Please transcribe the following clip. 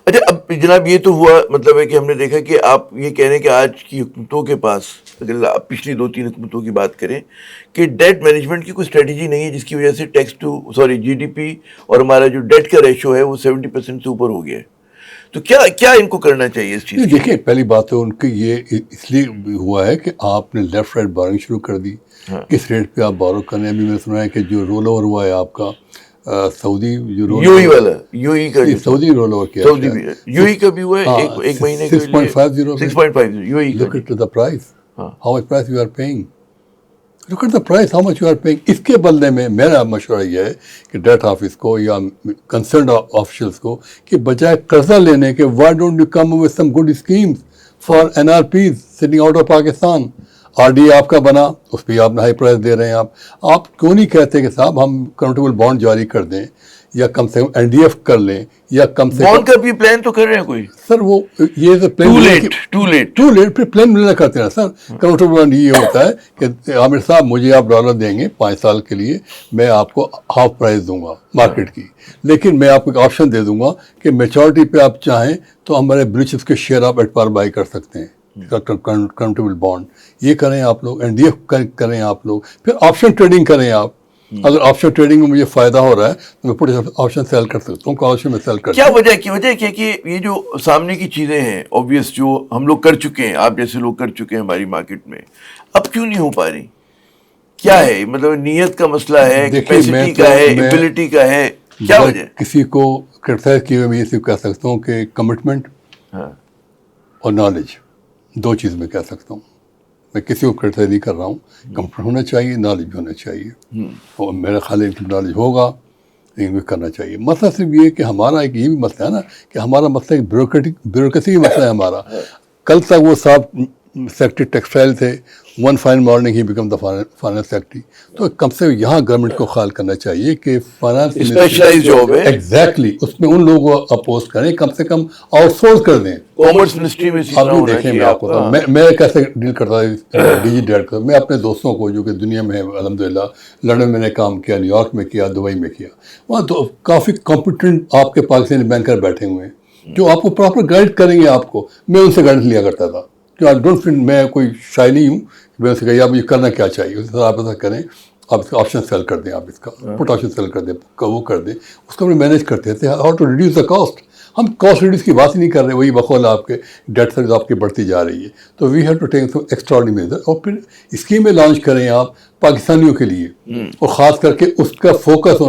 اچھا اب جناب یہ تو ہوا، مطلب ہے کہ ہم نے دیکھا کہ آپ یہ کہہ رہے ہیں کہ آج کی حکومتوں کے پاس، اگر آپ پچھلی 2-3 حکومتوں کی بات کریں، کہ ڈیٹ مینجمنٹ کی کوئی اسٹریٹجی نہیں ہے، جس کی وجہ سے جی ڈی پی اور ہمارا جو ڈیٹ کا ریشو ہے وہ 70% سے اوپر ہو گیا ہے. تو کیا ان کو کرنا چاہیے اس چیز؟ دیکھیں پہلی بات تو ان کی یہ اس لیے ہوا ہے کہ آپ نے لیفٹ رائٹ بورنگ شروع کر دی. کس ریٹ پہ آپ بورو کریں؟ ابھی میں نے سنا ہے کہ جو رول اوور ہوا ہے آپ کا سعودی یو ای والا، یو ای کا سعودی رول اوور کیا سعودی بھی یو ای کا بھی ہوا ہے ایک مہینے کے لیے 6.50 یو ای کا. Look at the price. How much price you are paying. Look at the price, how much you are paying. اس کے بدلے میں میرا مشورہ یہ ہے کہ ڈیٹ آفس کو یا کنسرنڈ آفیشلس کو کہ بجائے قرضہ لینے کے why don't you come with some good schemes for NRPs sitting out of Pakistan. R D آپ کا بنا، اس پہ آپ ہائی پرائز دے رہے ہیں. آپ کیوں نہیں کہتے کہ صاحب ہم کنورٹیبل بانڈ جاری کر دیں یا کم سے کم این ڈی ایف کر لیں یا کم سے بانڈ کا بھی پلان تو کر رہے ہیں کوئی؟ سر وہ یہ ٹو لیٹ پھر پلان ملنا کرتے ہیں سر. کنورٹیبل بانڈ یہ ہوتا ہے کہ عامر صاحب مجھے آپ ڈالر دیں گے 5 سال کے لیے، میں آپ کو ہاف پرائز دوں گا مارکیٹ کی، لیکن میں آپ کو ایک آپشن دے دوں گا کہ میچورٹی پہ آپ چاہیں تو ہمارے بریچز کے شیئر آپ ایٹ پار بائی کر سکتے ہیں. کنورٹیبل بانڈ یہ کریں آپ لوگ، این ڈی ایف کریں آپ لوگ، پھر آپشن ٹریڈنگ کریں آپ. اگر آپشن ٹریڈنگ میں مجھے فائدہ ہو رہا ہے تو میں پورے آپشن سیل کر سکتا ہوں. آپشن میں سیل کر کیا وجہ کیا کہ یہ جو سامنے کی چیزیں ہیں obvious جو ہم لوگ کر چکے ہیں، آپ جیسے لوگ کر چکے ہیں ہماری مارکیٹ میں، اب کیوں نہیں ہو پا رہی؟ کیا ہے مطلب نیت کا مسئلہ ہے، کیپیسٹی کا ہے، ایبلٹی کا ہے، کیا وجہ؟ کسی کو کرٹیسائز کیے ہوئے میں یہ صرف کہہ سکتا ہوں کہ کمٹمنٹ اور نالج، 2 چیز میں کہہ سکتا ہوں. میں کسی کو کرٹیسائز نہیں کر رہا ہوں. کمفرٹ ہونا چاہیے، نالج بھی ہونا چاہیے، اور میرا خیال ہے کہ نالج ہوگا لیکن بھی کرنا چاہیے. مسئلہ صرف یہ کہ ہمارا ایک یہ بھی مسئلہ ہے نا کہ ہمارا مسئلہ ایک بیوروکریسی کا مسئلہ ہے ہمارا. کل تک وہ صاحب سیکٹری ٹیکسٹائل تھے، ون فائن مارننگ ہی بیکم دا فائنانس سیکٹری. تو کم سے کم یہاں گورنمنٹ کو خیال کرنا چاہیے کہ فائنانس اسپیشلائز جاب ہے ایگزیکٹلی اس میں ان لوگوں کو اپوز کریں، کم سے کم آؤٹ سورس کر دیں. کامرس منسٹری میں آپ بھی دیکھیں، میں آپ کو میں کیسے ڈیل کرتا ہوں ڈی جی ڈیٹ کا. میں اپنے دوستوں کو جو کہ دنیا میں ہے الحمدللہ، لندن میں نے کام کیا، نیو یارک میں کیا، دبئی میں کیا، وہاں تو کافی کمپیٹنٹ آپ کے پاکستانی بینکر بیٹھے ہوئے ہیں جو آپ کو پراپر گائڈ کریں گے. آپ کو میں ان سے گائیڈنس لیا کرتا تھا کہ آئی ڈونٹ فیل، میں کوئی شائع نہیں ہوں. میں ان سے کہا آپ یہ کرنا کیا چاہیے، اس طرح آپ ایسا کریں، آپ اس کا آپشن سیل کر دیں، آپ اس کا پٹ آپشن سیل کر دیں، وہ کر دیں. اس کو ہم مینیج کرتے تھے how to reduce the cost. ہم کاسٹ ریڈیوس کی بات ہی نہیں کر رہے، وہی بقول آپ کے ڈیٹ سروس آپ کی بڑھتی جا رہی ہے. تو we have to take some extraordinary measure, اور پھر اسکیمیں لانچ کریں آپ پاکستانیوں کے لیے، اور خاص کر کے اس کا فوکس ہونا